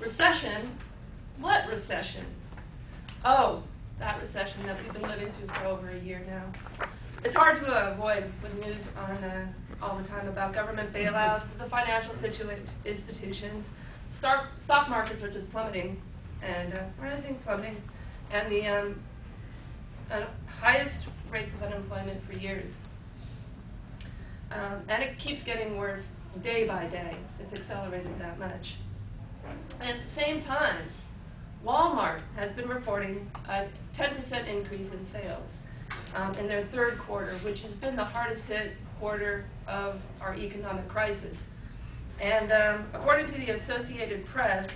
Recession? What recession? Oh, that recession that we've been living through for over a year now. It's hard to avoid with news on all the time about government bailouts, the financial institutions. Stock markets are just plummeting, and rising, plummeting, and the highest rates of unemployment for years. And it keeps getting worse day by day. It's accelerated that much. And at the same time, Wal Mart has been reporting a 10% increase in sales in their third quarter, which has been the hardest hit quarter of our economic crisis. And according to the Associated Press,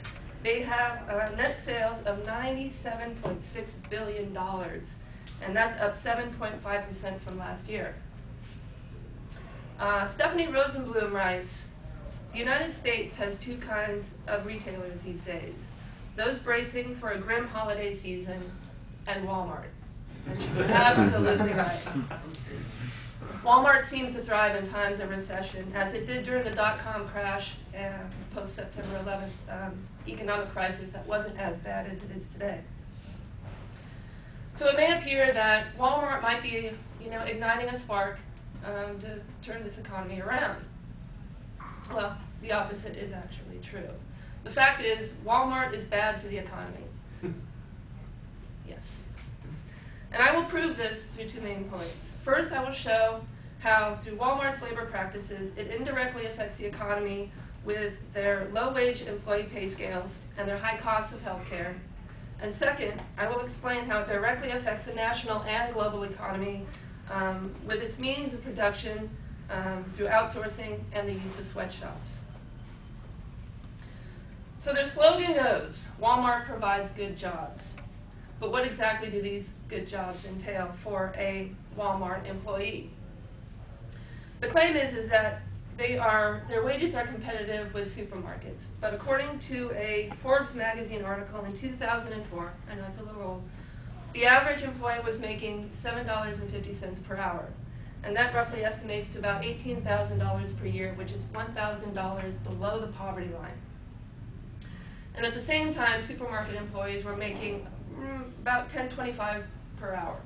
they have net sales of $97.6 billion, and that's up 7.5% from last year. Stephanie Rosenblum writes, the United States has two kinds of retailers these days, those bracing for a grim holiday season and Wal Mart. And she's absolutely right. Wal Mart seems to thrive in times of recession, as it did during the dot-com crash and post-September 11th economic crisis that wasn't as bad as it is today. So it may appear that Wal Mart might be, igniting a spark to turn this economy around. Well, the opposite is actually true. The fact is, Walmart is bad for the economy. Yes. And I will prove this through two main points. First, I will show how, through Walmart's labor practices, it indirectly affects the economy with their low-wage employee pay scales and their high costs of health care. And second, I will explain how it directly affects the national and global economy with its means of production through outsourcing and the use of sweatshops. So their slogan goes, Walmart provides good jobs. But what exactly do these good jobs entail for a Walmart employee? The claim is that their wages are competitive with supermarkets. But according to a Forbes magazine article in 2004, I know it's a little old, the average employee was making $7.50 per hour. And that roughly estimates to about $18,000 per year, which is $1,000 below the poverty line. And at the same time, supermarket employees were making about $10.25 per hour.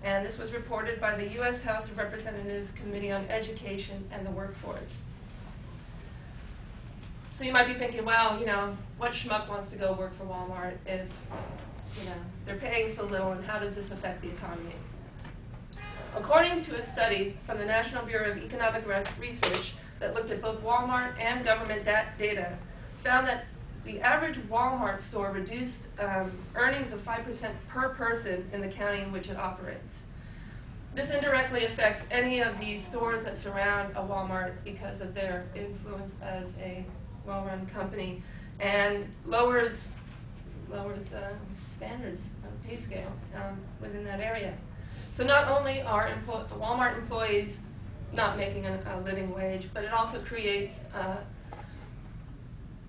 And this was reported by the U.S. House of Representatives Committee on Education and the Workforce. So you might be thinking, well, what schmuck wants to go work for Walmart if, they're paying so little, and how does this affect the economy? According to a study from the National Bureau of Economic Research that looked at both Walmart and government data, found that the average Walmart store reduced earnings of 5% per person in the county in which it operates. This indirectly affects any of the stores that surround a Walmart because of their influence as a well-run company, and lowers standards of pay scale within that area. So not only are Walmart employees not making a living wage, but it also creates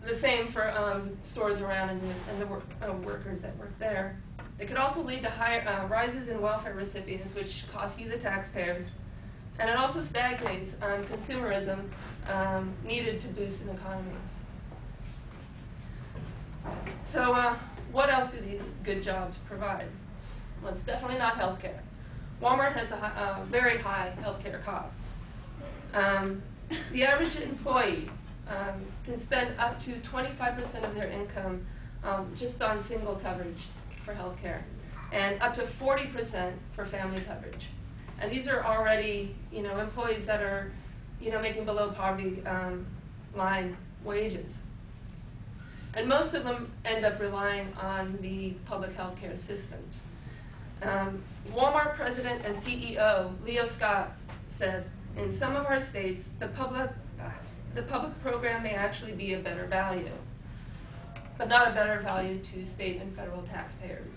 the same for stores around and the workers that work there. It could also lead to higher rises in welfare recipients, which cost you, the taxpayers. And it also stagnates consumerism needed to boost an economy. So what else do these good jobs provide? Well, it's definitely not health care. Walmart has very high health care costs. The average employee can spend up to 25% of their income just on single coverage for health care, and up to 40% for family coverage. And these are already, employees that are, making below poverty line wages. And most of them end up relying on the public health care systems. Walmart president and CEO Leo Scott said, in some of our states, the public program may actually be a better value, but not a better value to state and federal taxpayers.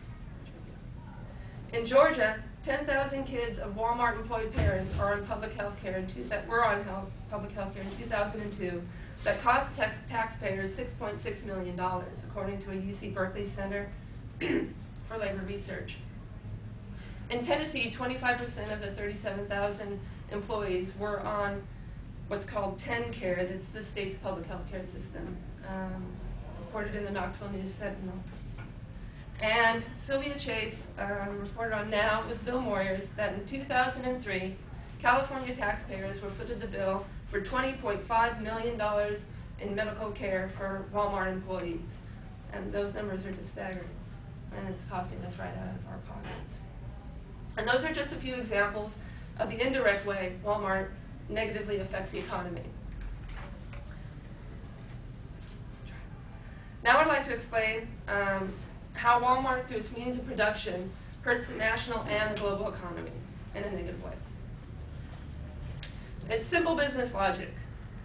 In Georgia, 10,000 kids of Walmart employed parents are on public health care were on public health care in 2002 that cost taxpayers $6.6 million, according to a UC Berkeley Center for Labor Research. In Tennessee, 25% of the 37,000 employees were on what's called TennCare, that's the state's public health care system. reported in the Knoxville News Sentinel. And Sylvia Chase reported on Now with Bill Moyers that in 2003, California taxpayers were footed the bill for $20.5 million in medical care for Wal Mart employees. And those numbers are just staggering. And it's costing us right out of our pockets. And those are just a few examples of the indirect way Wal Mart negatively affects the economy. Now I'd like to explain how Wal Mart, through its means of production, hurts the national and the global economy in a negative way. It's simple business logic.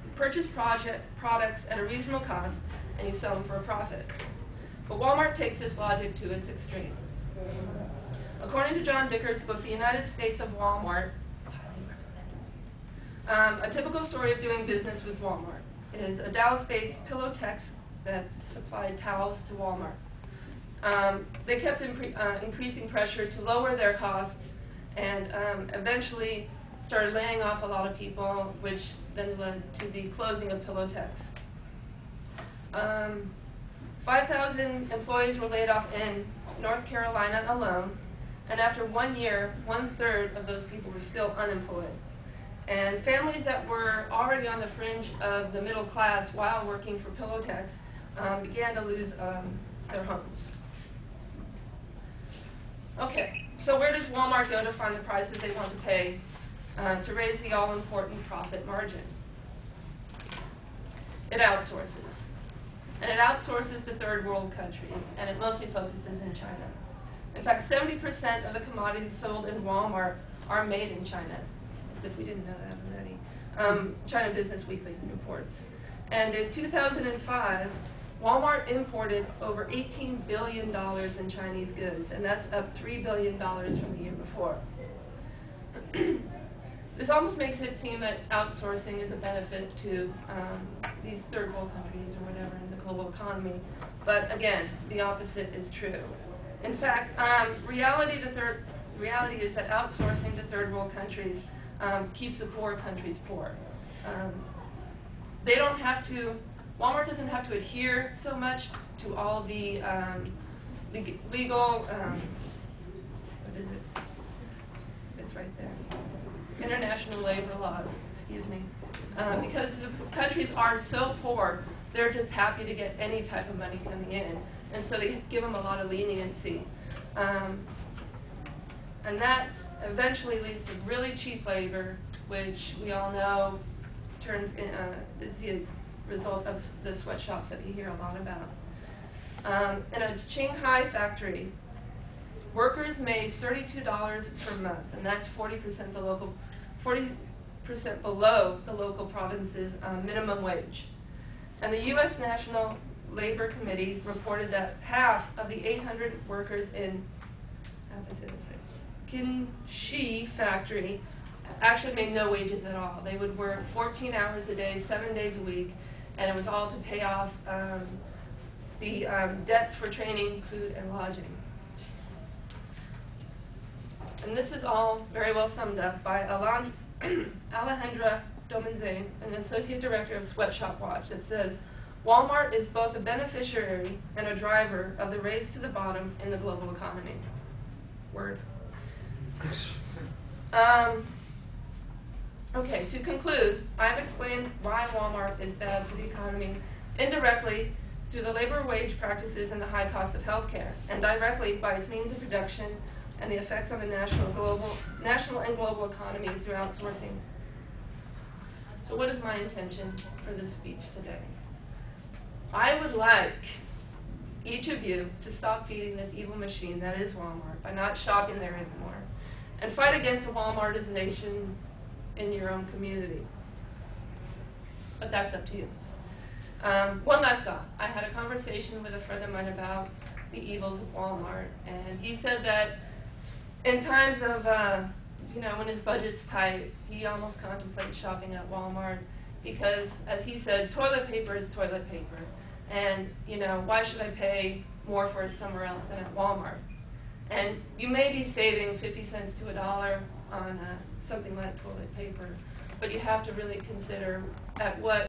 You purchase products at a reasonable cost and you sell them for a profit. But Wal Mart takes this logic to its extreme. According to John Bicker's book, The United States of Wal Mart, a typical story of doing business with Wal Mart is a Dallas-based Pillowtex that supplied towels to Wal Mart. They kept increasing pressure to lower their costs and eventually started laying off a lot of people, which then led to the closing of Pillowtex. 5,000 employees were laid off in North Carolina alone, and after 1 year, 1/3 of those people were still unemployed. And families that were already on the fringe of the middle class while working for Pillowtex began to lose their homes. Okay, so where does Walmart go to find the prices they want to pay to raise the all-important profit margin? It outsources. And it outsources to third world countries, and it mostly focuses in China. In fact, 70% of the commodities sold in Walmart are made in China, as if we didn't know that already. China Business Weekly reports. And in 2005, Walmart imported over $18 billion in Chinese goods, and that's up $3 billion from the year before. This almost makes it seem that outsourcing is a benefit to these third world countries or whatever in the global economy, but again, the opposite is true. In fact, reality is that outsourcing to third world countries keeps the poor countries poor. They don't have to. Walmart doesn't have to adhere so much to all the legal. What is it? It's right there. International labor laws, excuse me, because the countries are so poor, they're just happy to get any type of money coming in, and so they give them a lot of leniency. And that eventually leads to really cheap labor, which we all know turns is the result of the sweatshops that we hear a lot about. In a Shanghai factory, workers made $32 per month, and that's 40% below the local province's minimum wage. And the U.S. National Labor Committee reported that half of the 800 workers in Kinshi factory actually made no wages at all. They would work 14 hours a day, 7 days a week, and it was all to pay off the debts for training, food, and lodging. And this is all very well summed up by Alejandra Domenzane, an associate director of Sweatshop Watch, that says, Walmart is both a beneficiary and a driver of the race to the bottom in the global economy. Word. Okay, to conclude, I've explained why Walmart is bad for the economy indirectly through the labor wage practices and the high cost of health care, and directly by its means of production and the effects on the national and global economy through outsourcing. So what is my intention for this speech today? I would like each of you to stop feeding this evil machine that is Walmart by not shopping there anymore, and fight against the Walmartization in your own community. But that's up to you. One last thought. I had a conversation with a friend of mine about the evils of Walmart, and he said that in times of, when his budget's tight, he almost contemplates shopping at Walmart because, as he said, toilet paper is toilet paper. And, why should I pay more for it somewhere else than at Walmart? And you may be saving 50 cents to $1 on something like toilet paper, but you have to really consider at what